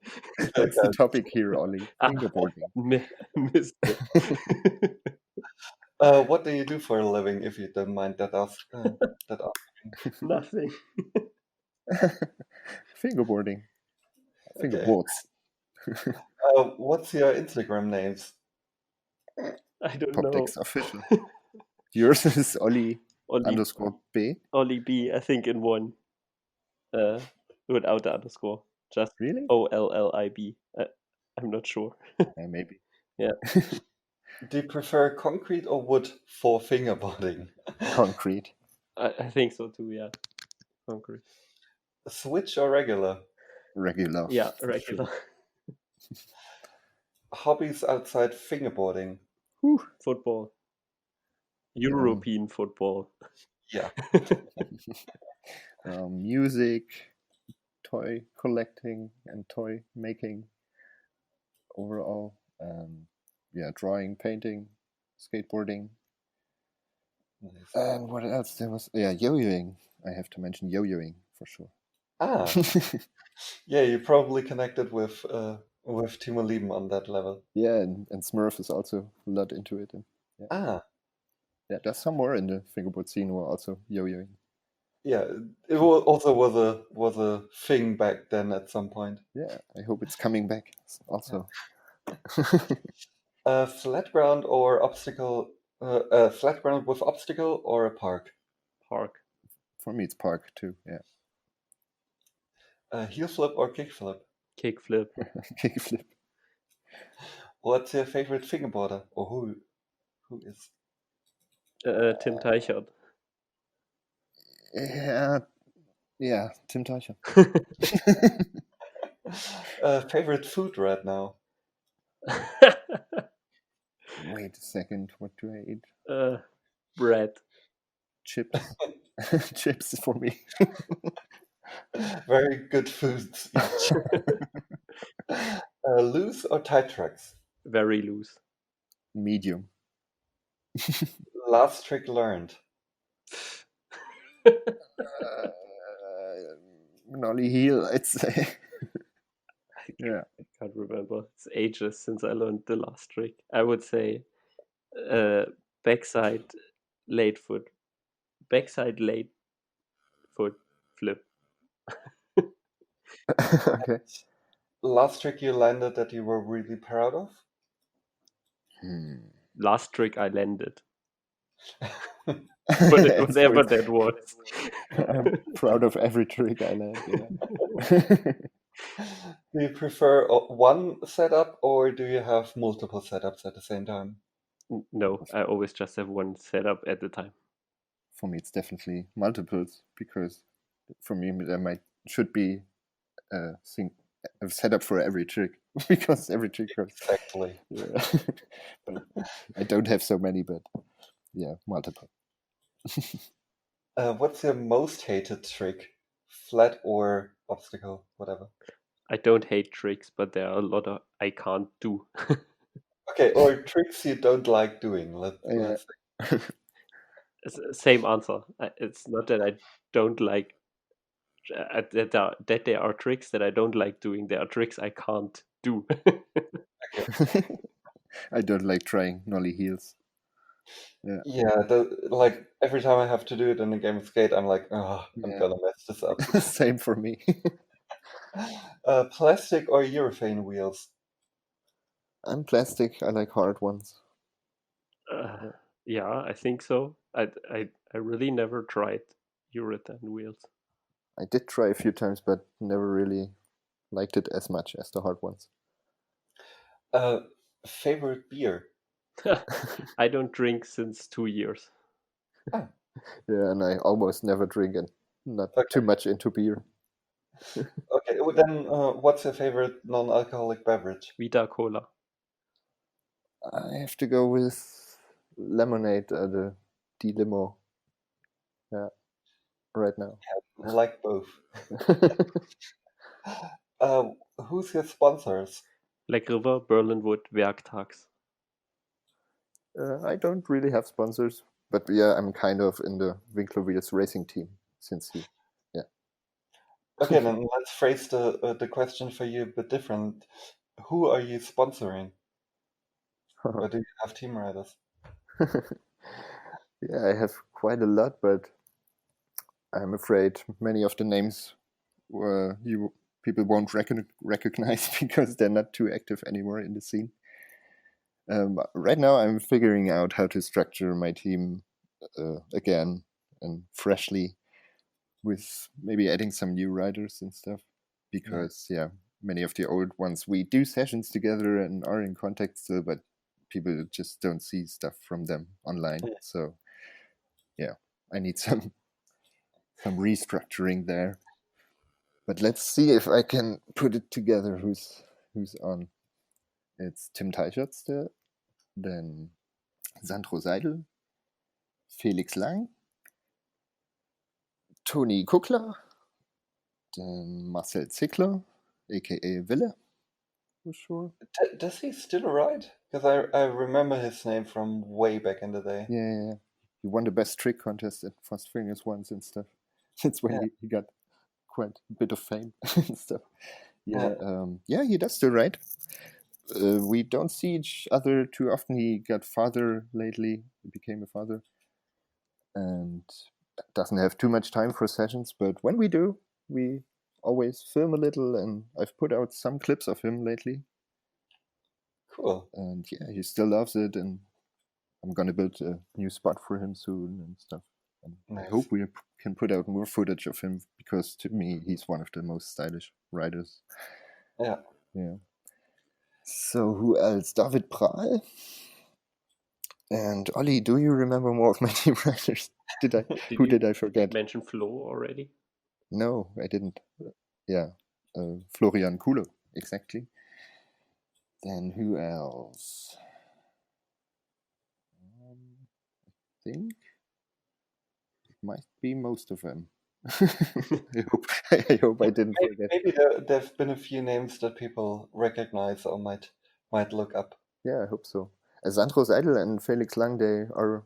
That's the topic here, Olli. Fingerboarding. Missed it. What do you do for a living, if you don't mind that asking? Nothing. Fingerboarding. Okay. Fingerboards. What's your Instagram names? I don't Pop know. decks official. Yours is Olli underscore B. Olli B, I think in one. Without the underscore. Just Really? OLLIB. I'm not sure. Yeah, maybe. Yeah. Do you prefer concrete or wood for fingerboarding? Concrete. I think so too, yeah. Concrete. Switch or regular? Regular. Yeah, for regular. sure. Hobbies outside fingerboarding? Whew. Football. European football. Yeah. Music, toy collecting and toy making overall. Yeah, drawing, painting, skateboarding. Nice. And what else? There was, yeah, yo-yoing. I have to mention yo-yoing for sure. Ah, yeah, you probably connected with Timo Lieben on that level. Yeah, and Smurf is also a lot into it. And, yeah. Ah, Yeah, there's some more in the fingerboard scene who are also yo-yoing. yeah, it also was a thing back then at some point. Yeah, I hope it's coming back also. Flat ground or obstacle? Flat ground with obstacle or a park? Park. For me, it's park too. Yeah, Heel flip or kick flip? Kickflip. kickflip. What's your favorite fingerboarder? Or who is? Tim Teichert. Yeah, Tim Teicher. Favorite food right now? Wait a second, what do I eat? Bread. Chips. Chips for me. Very good foods each. Loose or tight tracks? Very loose. Medium. Last trick learned. Nolly heel, I'd say. Yeah. I can't remember. It's ages since I learned the last trick. I would say backside late foot. Backside late foot flip. Okay. Last trick you landed that you were really proud of? Last trick I landed. Do Whatever that was. I'm proud of every trick I land. Yeah. you prefer one setup or do you have multiple setups at the same time? No, I always just have one setup at a time. For me, it's definitely multiples because for me there should be a setup for every trick because every trick goes. Exactly. Yeah. But I don't have so many, but yeah, multiple. What's your most hated trick? Flat or obstacle, whatever. I don't hate tricks, but there are a lot of I can't do. Okay, or tricks you don't like doing. Let's say. Same answer. It's not that I don't like that there are tricks that I don't like doing. There are tricks I can't do. I don't like trying nollie heels. Yeah. Yeah, like every time I have to do it in a game of skate, I'm like, oh, I'm Yeah. gonna mess this up. Same for me. Plastic or urethane wheels? I'm plastic. I like hard ones. Yeah, I think so. I really never tried urethane wheels. I did try a few times, but never really liked it as much as the hard ones. Favorite beer? I don't drink since 2 years. Oh. Yeah, and I almost never drink and not too much into beer. Okay, well then what's your favorite non-alcoholic beverage? Vita Cola. I have to go with lemonade, the D-Limo. Yeah, right now. Like both. Who's your sponsors? Black River, Berlinwood, Werktags. I don't really have sponsors, but yeah, I'm kind of in the Winklerwheels racing team since he. Yeah. Okay, then let's phrase the question for you a bit different. Who are you sponsoring? Or do you have team riders? Yeah, I have quite a lot, but I'm afraid many of the names people won't recognize because they're not too active anymore in the scene. Right now, I'm figuring out how to structure my team again and freshly, with maybe adding some new riders and stuff. Because many of the old ones we do sessions together and are in contact still, but people just don't see stuff from them online. So yeah, I need some restructuring there. But let's see if I can put it together. Who's on? It's Tim Teichert still, then Sandro Seidel, Felix Lang, Toni Kuckler, then Marcel Zickler, aka Wille, for sure. Does he still ride? Because I remember his name from way back in the day. Yeah. He won the best trick contest at Fast Fingers once and stuff. That's when he got quite a bit of fame and stuff. Yeah, he does still ride. We don't see each other too often. He got father lately. He became a father. And doesn't have too much time for sessions. But when we do, we always film a little. And I've put out some clips of him lately. Cool. And yeah, he still loves it, and I'm gonna build a new spot for him soon and stuff. And I Nice. hope we can put out more footage of him, because to me he's one of the most stylish riders. Yeah. Yeah. So who else? David Prahl and Olli. Do you remember more of my team riders? Who did I forget? Mention Flo already? No, I didn't. Yeah, Florian Kuhle, exactly. Then who else? I think it might be most of them. I hope I didn't forget. Maybe there've been a few names that people recognize or might look up. Yeah, I hope so. Sandro Seidel and Felix Lang, they are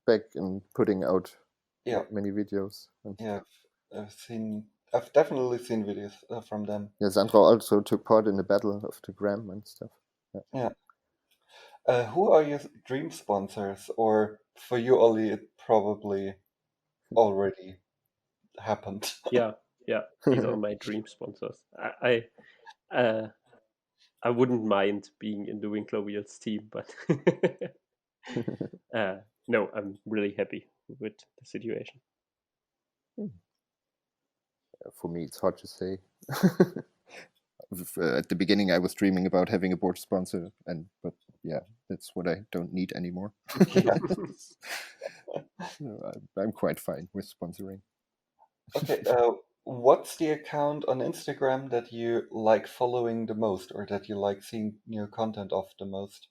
back and putting out Yeah. many videos. And Yeah, I've definitely seen videos from them. yeah, Sandro also took part in the Battle of the Gram and stuff. Yeah. Who are your dream sponsors? Or for you, Ollie, it probably already happened. Yeah, these are my dream sponsors. I wouldn't mind being in the Winkler Wheels team, but no, I'm really happy with the situation. For me, it's hard to say. At the beginning, I was dreaming about having a board sponsor, but yeah, that's what I don't need anymore. Yeah. So I'm quite fine with sponsoring. Okay. What's the account on Instagram that you like following the most, or that you like seeing new content of the most?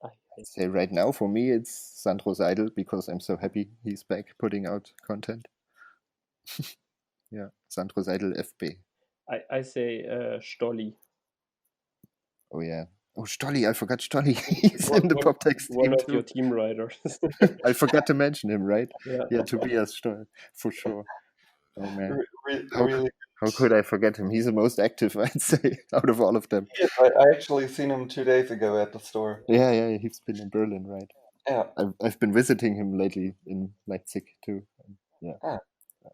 I'd say right now, for me, it's Sandro Seidel, because I'm so happy he's back putting out content. Yeah, Sandro Seidel FB. I say Stolli. Oh yeah. Oh, Stolli, I forgot Stolli. He's in the Poptext team One of too. your team riders. I forgot to mention him, right? Yeah. Tobias Stoll, for sure. Oh man, Really? how could I forget him? He's the most active, I'd say, out of all of them. Yes, I actually seen him 2 days ago at the store. Yeah, he's been in Berlin, right? Yeah. I've been visiting him lately in Leipzig too. Yeah, Ah.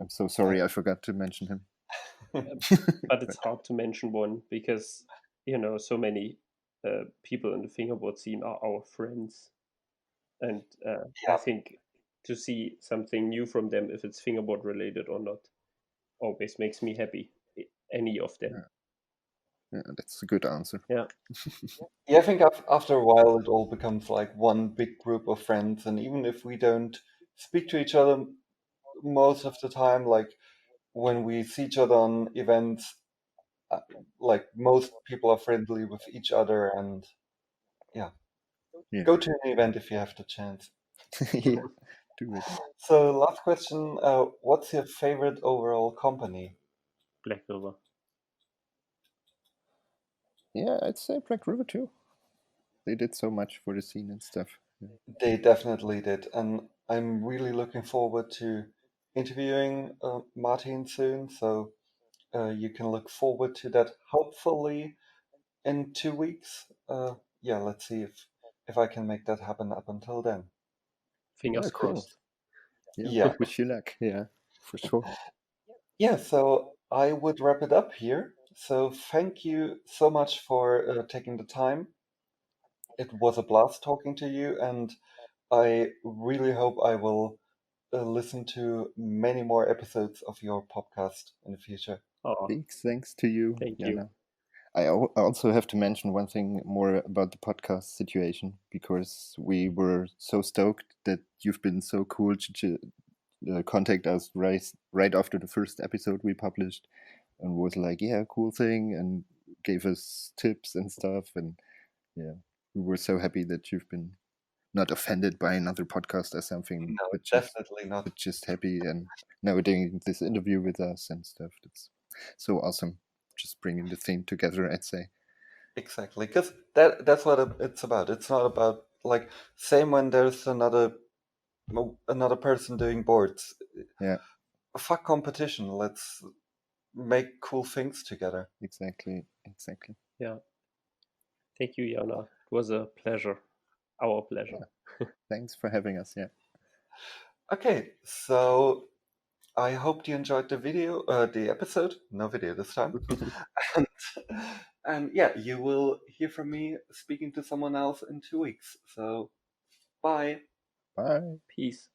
I'm so sorry I forgot to mention him. But it's hard to mention one because so many people in the fingerboard scene are our friends, and I think to see something new from them, if it's fingerboard related or not, always makes me happy. Any of them. Yeah, that's a good answer. Yeah. Yeah, I think after a while it all becomes like one big group of friends, and even if we don't speak to each other most of the time, like when we see each other on events, like most people are friendly with each other, and yeah. Go to an event if you have the chance. Yeah, do it. So last question, what's your favorite overall company? Black River. Yeah, I'd say Black River too. They did so much for the scene and stuff. Yeah. They definitely did, and I'm really looking forward to interviewing Martin soon, so you can look forward to that hopefully in 2 weeks. Yeah, let's see if I can make that happen up until then. Fingers Yeah, cool. crossed. Yeah. Wish you luck. Yeah, for sure. Yeah, so I would wrap it up here. So thank you so much for taking the time. It was a blast talking to you, and I really hope I will listen to many more episodes of your podcast in the future. Oh, Big thanks to you, thank Jana. you. I also have to mention one thing more about the podcast situation, because we were so stoked that you've been so cool to contact us right after the first episode we published, and was like, yeah, cool thing, and gave us tips and stuff. And yeah, we were so happy that you've been not offended by another podcast or something, No, but definitely not. just happy, and now we're doing this interview with us and stuff. That's so awesome. Just bringing the theme together, I'd say. Exactly, because that's what it's about. It's not about like same when there's another person doing boards. Yeah, Fuck competition. Let's make cool things together. exactly. Yeah. Thank you, Jana. It was a pleasure. Our pleasure. Thanks for having us. Yeah. Okay, so I hope you enjoyed the episode. No video this time. and, and yeah, you will hear from me speaking to someone else in 2 weeks. So, bye. Bye. Peace.